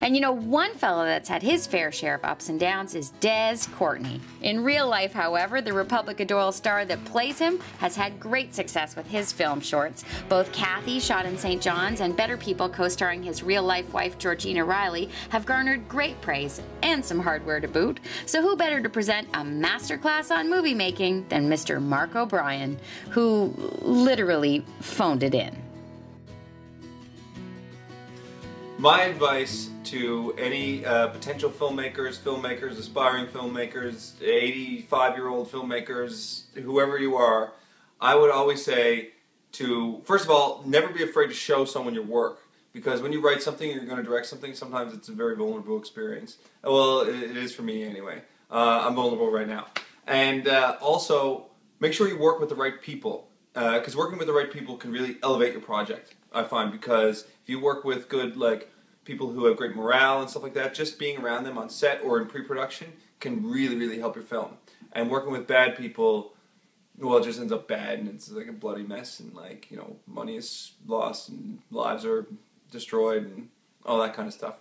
And you know, one fellow that's had his fair share of ups and downs is Des Courtney. In real life, however, the Republic Doyle star that plays him has had great success with his film shorts. Both Kathy, shot in St. John's, and Better People, co-starring his real-life wife Georgina Riley, have garnered great praise and some hardware to boot. So who better to present a masterclass on movie making than Mr. Mark O'Brien, who literally phoned it in. My advice to any potential filmmakers, aspiring filmmakers, 85-year-old filmmakers, whoever you are, I would always say to, first of all, never be afraid to show someone your work. Because when you write something, you're going to direct something, sometimes it's a very vulnerable experience. Well, it is for me anyway. I'm vulnerable right now. And also, make sure you work with the right people. Because working with the right people can really elevate your project, I find. Because if you work with good, people who have great morale and stuff like that, just being around them on set or in pre-production can really, really help your film. And working with bad people, well, it just ends up bad, and it's like a bloody mess, and money is lost, and lives are destroyed, and all that kind of stuff.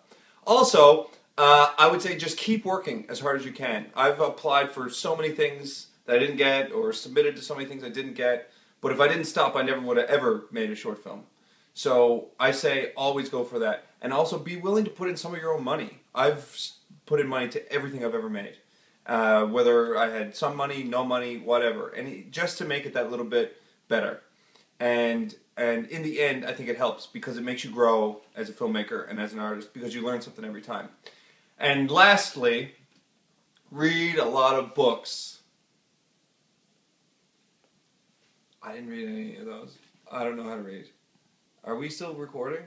Also, I would say just keep working as hard as you can. I've applied for so many things that I didn't get, or submitted to so many things I didn't get, but if I didn't stop, I never would have ever made a short film. So I say always go for that. And also be willing to put in some of your own money. I've put in money to everything I've ever made. Whether I had some money, no money, whatever. And just to make it that little bit better. And in the end, I think it helps because it makes you grow as a filmmaker and as an artist because you learn something every time. And lastly, read a lot of books. I didn't read any of those. I don't know how to read. Are we still recording?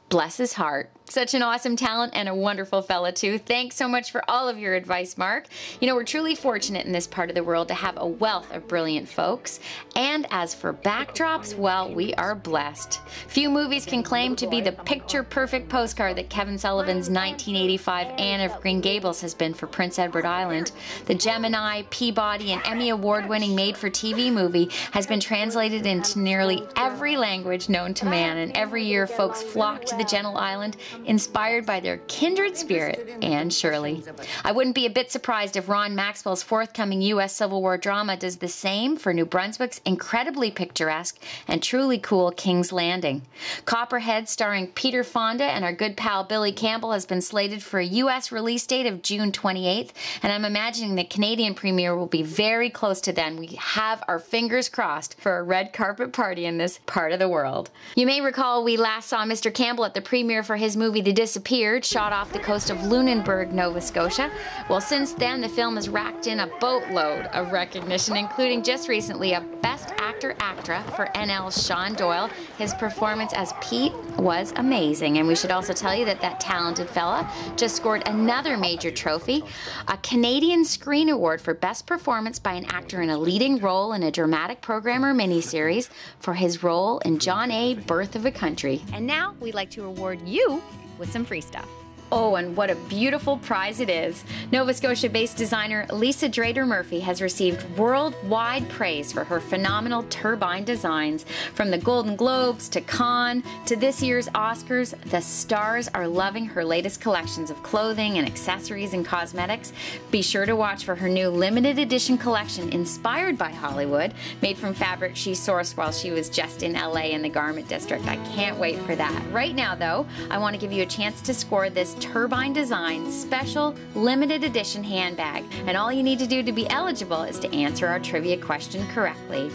Bless his heart. Such an awesome talent and a wonderful fella too. Thanks so much for all of your advice, Mark. You know, we're truly fortunate in this part of the world to have a wealth of brilliant folks. And as for backdrops, well, we are blessed. Few movies can claim to be the picture-perfect postcard that Kevin Sullivan's 1985 Anne of Green Gables has been for Prince Edward Island. The Gemini, Peabody, and Emmy Award-winning made-for-TV movie has been translated into nearly every language known to man, and every year folks flock to the gentle island, inspired by their kindred spirit, Anne Shirley. I wouldn't be a bit surprised if Ron Maxwell's forthcoming U.S. Civil War drama does the same for New Brunswick's incredibly picturesque and truly cool King's Landing. Copperhead, starring Peter Fonda and our good pal Billy Campbell, has been slated for a U.S. release date of June 28th, and I'm imagining the Canadian premiere will be very close to then. We have our fingers crossed for a red carpet party in this part of the world. You may recall we last saw Mr. Campbell at the premiere for his movie The Disappeared, shot off the coast of Lunenburg, Nova Scotia. Well, since then, the film has racked in a boatload of recognition, including just recently a Best Actor/Actra for NL's Sean Doyle. His performance as Pete was amazing, and we should also tell you that that talented fella just scored another major trophy, a Canadian Screen Award for Best Performance by an actor in a leading role in a dramatic program or miniseries for his role in John A. Birth of a Country. And now we'd like to reward you with some free stuff. Oh, and what a beautiful prize it is. Nova Scotia-based designer Lisa Drader Murphy has received worldwide praise for her phenomenal turbine designs. From the Golden Globes to Cannes to this year's Oscars, the stars are loving her latest collections of clothing and accessories and cosmetics. Be sure to watch for her new limited edition collection inspired by Hollywood, made from fabric she sourced while she was just in LA in the Garment District. I can't wait for that. Right now, though, I want to give you a chance to score this turbine design special limited edition handbag, and all you need to do to be eligible is to answer our trivia question correctly.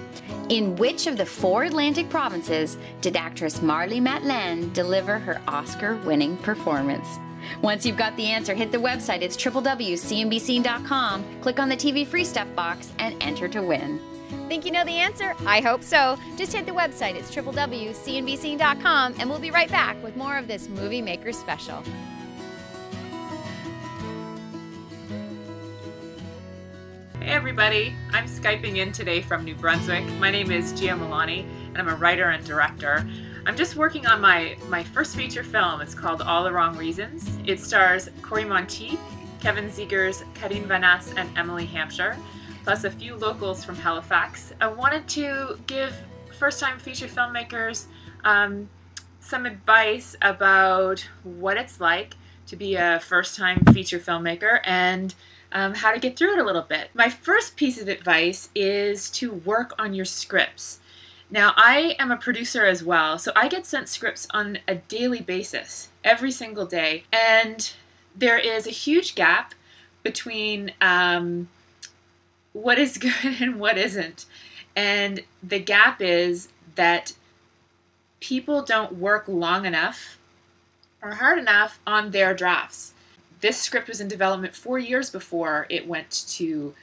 In which of the 4 Atlantic provinces did actress Marlee Matlin deliver her Oscar-winning performance? Once you've got the answer, hit the website. It's www.cnbc.com, click on the TV free stuff box, and enter to win. Think you know the answer? I hope so. Just hit the website. It's www.cnbc.com, and we'll be right back with more of this Movie Makers special. Hey everybody, I'm Skyping in today from New Brunswick. My name is Gia Milani, and I'm a writer and director. I'm just working on my first feature film. It's called All the Wrong Reasons. It stars Corey Monteith, Kevin Zegers, Karine Vanasse, and Emily Hampshire, plus a few locals from Halifax. I wanted to give first-time feature filmmakers some advice about what it's like to be a first-time feature filmmaker and how to get through it a little bit. My first piece of advice is to work on your scripts. Now, I am a producer as well, so I get sent scripts on a daily basis, every single day, and there is a huge gap between what is good and what isn't. And the gap is that people don't work long enough or hard enough on their drafts. This script was in development 4 years before it went to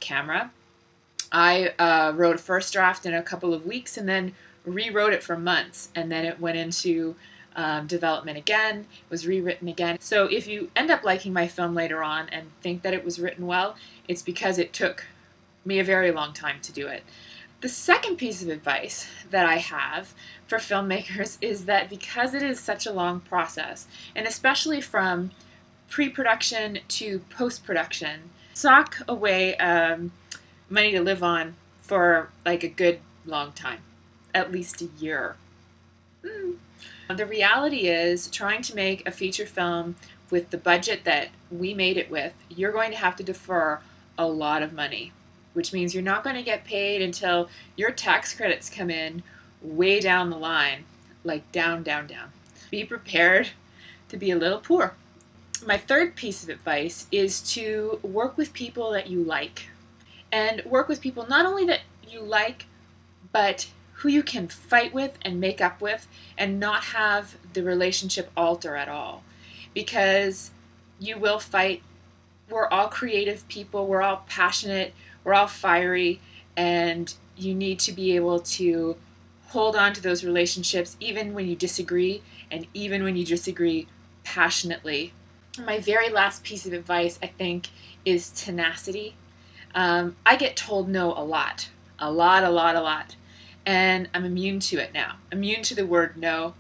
camera. I wrote a first draft in a couple of weeks and then rewrote it for months, and then it went into development again, was rewritten again. So if you end up liking my film later on and think that it was written well, it's because it took me a very long time to do it. The second piece of advice that I have for filmmakers is that because it is such a long process, and especially from pre-production to post-production, sock away money to live on for like a good long time, at least a year. The reality is, trying to make a feature film with the budget that we made it with, you're going to have to defer a lot of money, which means you're not going to get paid until your tax credits come in way down the line, like down, down, down. Be prepared to be a little poor. My third piece of advice is to work with people that you like. And work with people not only that you like, but who you can fight with and make up with and not have the relationship alter at all. Because you will fight. We're all creative people. We're all passionate. We're all fiery. And you need to be able to hold on to those relationships even when you disagree, and even when you disagree passionately. My very last piece of advice, I think, is tenacity. I get told no a lot. And I'm immune to it now. Immune to the word no.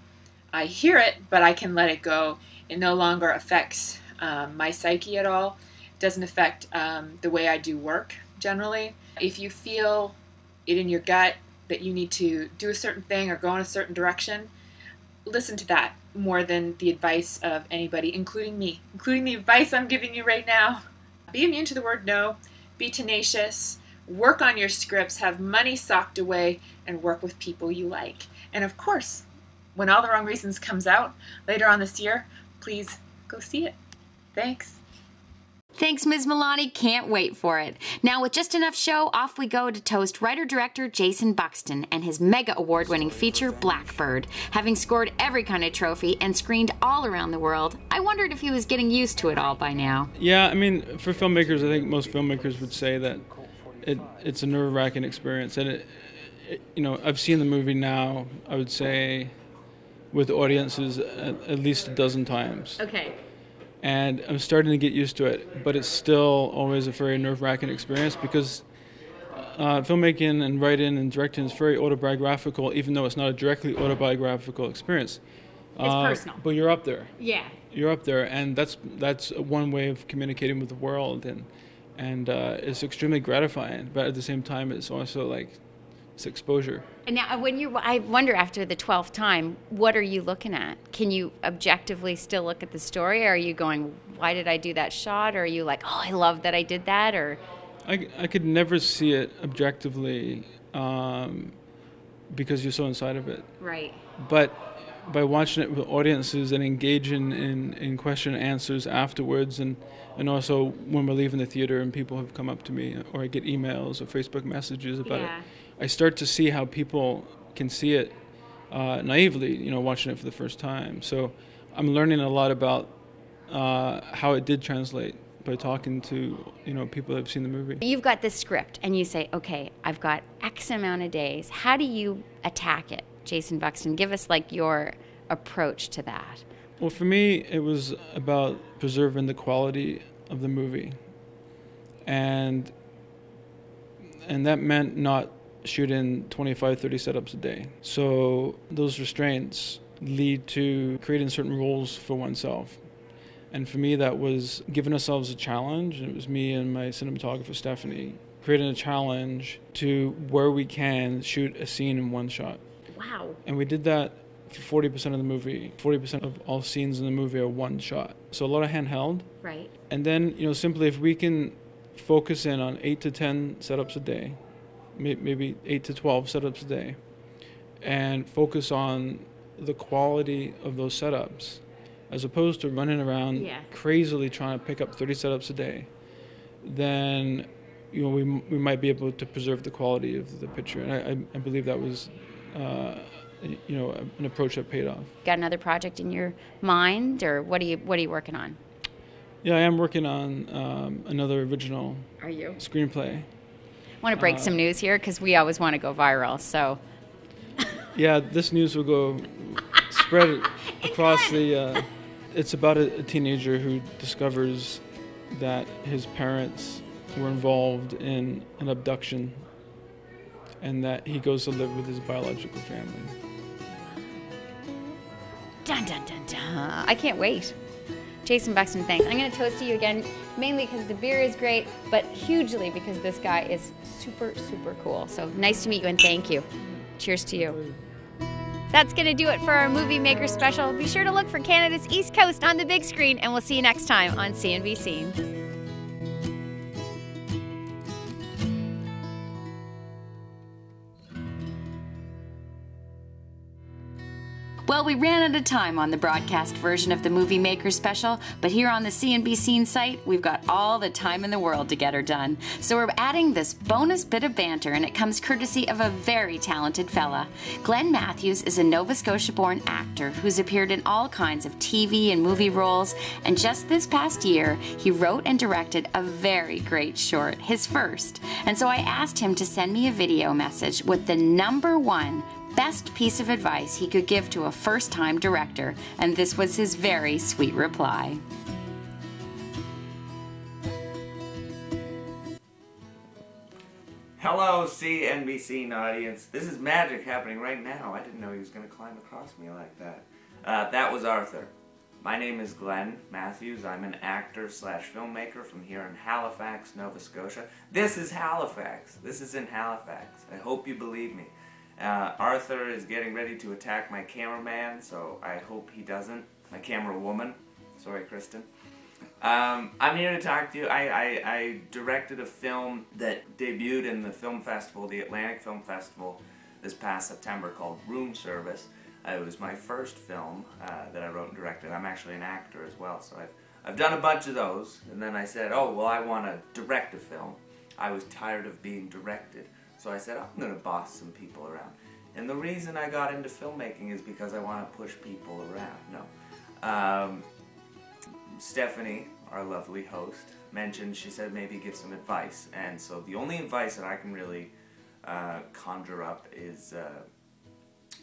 I hear it, but I can let it go. It no longer affects my psyche at all. It doesn't affect the way I do work, generally. If you feel it in your gut that you need to do a certain thing or go in a certain direction, listen to that more than the advice of anybody, including me, including the advice I'm giving you right now. Be immune to the word no. Be tenacious, work on your scripts, have money socked away, and work with people you like. And of course, when All the Wrong Reasons comes out later on this year, please go see it. Thanks. Thanks, Ms. Milani. Can't wait for it. Now, with just enough show, off we go to toast writer-director Jason Buxton and his mega award-winning feature, Blackbird. Having scored every kind of trophy and screened all around the world, I wondered if he was getting used to it all by now. Yeah, I mean, for filmmakers, I think most filmmakers would say that it's a nerve-wracking experience. And, I've seen the movie now, I would say, with audiences at least a dozen times. Okay. And I'm starting to get used to it, but it's still always a very nerve-wracking experience because filmmaking and writing and directing is very autobiographical, even though it's not a directly autobiographical experience. It's personal. But you're up there. Yeah. You're up there, and that's one way of communicating with the world, and it's extremely gratifying. But at the same time, it's also like it's exposure. And now, I wonder after the 12th time, what are you looking at? Can you objectively still look at the story? Or are you going, why did I do that shot? Or are you like, oh, I love that I did that? Or I could never see it objectively because you're so inside of it. Right. But by watching it with audiences and engaging in question and answers afterwards, and also when we're leaving the theater and people have come up to me, or I get emails or Facebook messages about it, I start to see how people can see it naively, watching it for the first time. So I'm learning a lot about how it did translate by talking to, people that have seen the movie. You've got this script and you say, okay, I've got X amount of days. How do you attack it, Jason Buxton? Give us your approach to that. Well, for me, it was about preserving the quality of the movie. And that meant not shooting 25, 30 setups a day. So those restraints lead to creating certain rules for oneself. And for me, that was giving ourselves a challenge. It was me and my cinematographer, Stephanie, creating a challenge to where we can shoot a scene in one shot. Wow. And we did that 40% of the movie, 40% of all scenes in the movie are one shot. So a lot of handheld. Right. And then, simply if we can focus in on 8 to 10 setups a day, maybe 8 to 12 setups a day, and focus on the quality of those setups, as opposed to running around crazily trying to pick up 30 setups a day, then we might be able to preserve the quality of the picture. And I believe that was an approach that paid off. Got another project in your mind, or what are you working on? Yeah, I am working on another original screenplay. I want to break some news here because we always want to go viral. So. Yeah, this news will go spread across the. It's about a teenager who discovers that his parents were involved in an abduction, and that he goes to live with his biological family. Dun dun dun dun! I can't wait. Jason Buxton, thanks. I'm going to toast to you again, mainly because the beer is great, but hugely because this guy is super, super cool. So nice to meet you, and thank you. Cheers to you. That's going to do it for our Movie Maker special. Be sure to look for Canada's East Coast on the big screen, and we'll see you next time on CNBC. Well, we ran out of time on the broadcast version of the Movie Maker special, but here on the CNBC site, we've got all the time in the world to get her done. So we're adding this bonus bit of banter, and it comes courtesy of a very talented fella. Glen Matthews is a Nova Scotia-born actor who's appeared in all kinds of TV and movie roles, and just this past year, he wrote and directed a very great short, his first. And so I asked him to send me a video message with the #1 best piece of advice he could give to a first-time director, and this was his very sweet reply. Hello, CNBC audience. This is magic happening right now. I didn't know he was going to climb across me like that. That was Arthur. My name is Glen Matthews. I'm an actor/filmmaker from here in Halifax, Nova Scotia. This is Halifax. This is in Halifax. I hope you believe me. Arthur is getting ready to attack my cameraman, so I hope he doesn't. My camera woman. Sorry, Kristen. I'm here to talk to you. I directed a film that debuted in the film festival, the Atlantic Film Festival, this past September, called Room Service. It was my first film that I wrote and directed. I'm actually an actor as well, so I've done a bunch of those. And then I said, oh, well, I want to direct a film. I was tired of being directed. So I said, I'm going to boss some people around. And the reason I got into filmmaking is because I want to push people around. No. Stephanie, our lovely host, mentioned, she said maybe give some advice. And so the only advice that I can really conjure up is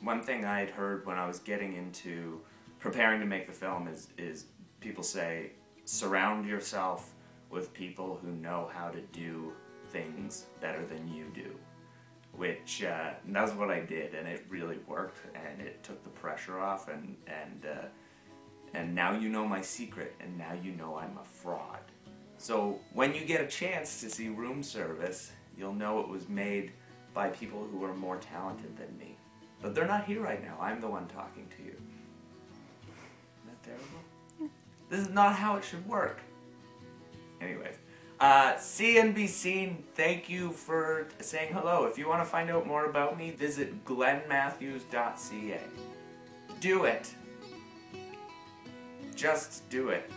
one thing I had heard when I was getting into preparing to make the film is people say, surround yourself with people who know how to do things better than you do. Which, that's what I did, and it really worked, and it took the pressure off, and now you know my secret, and now you know I'm a fraud. So when you get a chance to see Room Service, you'll know it was made by people who are more talented than me. But they're not here right now. I'm the one talking to you. Isn't that terrible? This is not how it should work. Anyways. CNBC, thank you for saying hello. If you want to find out more about me, visit glenmatthews.ca. Do it. Just do it.